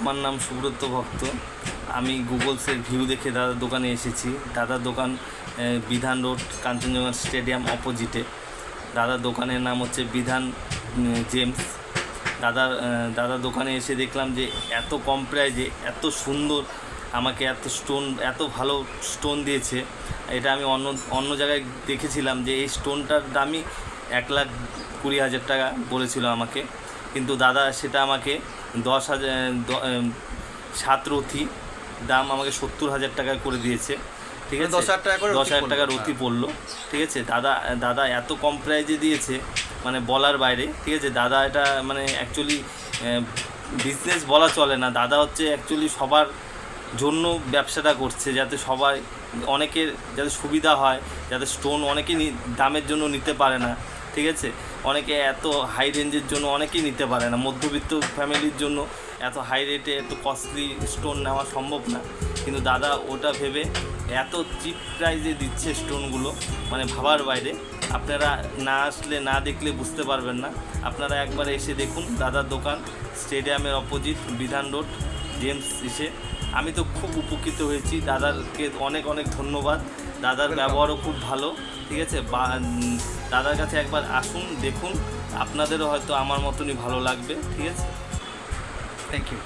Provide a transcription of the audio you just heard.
আমার নাম সুব্রত ভক্ত। আমি গুগলসের ভিউ দেখে দাদার দোকানে এসেছি। দাদার দোকান বিধান রোড, কাঞ্চনজঙ্ঘা স্টেডিয়াম অপোজিটে। দাদার দোকানের নাম হচ্ছে বিধান জেমস। দাদার দোকানে এসে দেখলাম যে এত কম প্রাইজে এত সুন্দর আমাকে এত ভালো স্টোন দিয়েছে। এটা আমি অন্য জায়গায় দেখেছিলাম যে এই স্টোনটার দামই 1,20,000 টাকা বলেছিল আমাকে, কিন্তু দাদা সেটা আমাকে 7 রথি দাম আমাকে 70,000 টাকা করে দিয়েছে। ঠিক আছে, 10,000 টাকা রথি পড়লো। ঠিক আছে, দাদা এত কম প্রাইজে দিয়েছে মানে বলার বাইরে। ঠিক আছে, দাদা এটা মানে অ্যাকচুয়ালি বিজনেস বলা চলে না, দাদা হচ্ছে অ্যাকচুয়ালি সবার জন্য ব্যবসাটা করছে, যাতে অনেকের যাতে সুবিধা হয়, যাতে স্টোন অনেকেই দামের জন্য নিতে পারে না। ঠিক আছে, অনেকে এত হাই রেঞ্জের জন্য অনেকেই নিতে পারে না, মধ্যবিত্ত ফ্যামিলির জন্য এত হাই রেটে এত কস্টলি স্টোন নেওয়া সম্ভব না, কিন্তু দাদা ওটা ভেবে এত চিপ প্রাইজে দিচ্ছে স্টোনগুলো, মানে ভাবার বাইরে। আপনারা না আসলে না দেখলে বুঝতে পারবেন না। আপনারা একবার এসে দেখুন দাদার দোকান, স্টেডিয়ামের অপোজিট, বিধান রোড, জেমস এসে। আমি তো খুব উপকৃত হয়েছি, দাদাকে অনেক অনেক ধন্যবাদ। দাদার ব্যবহারও খুব ভালো। ঠিক আছে, দাদার কাছে একবার আসুন, দেখুন, আপনাদেরও হয়তো আমার মতনই ভালো লাগবে। ঠিক আছে, থ্যাংক ইউ।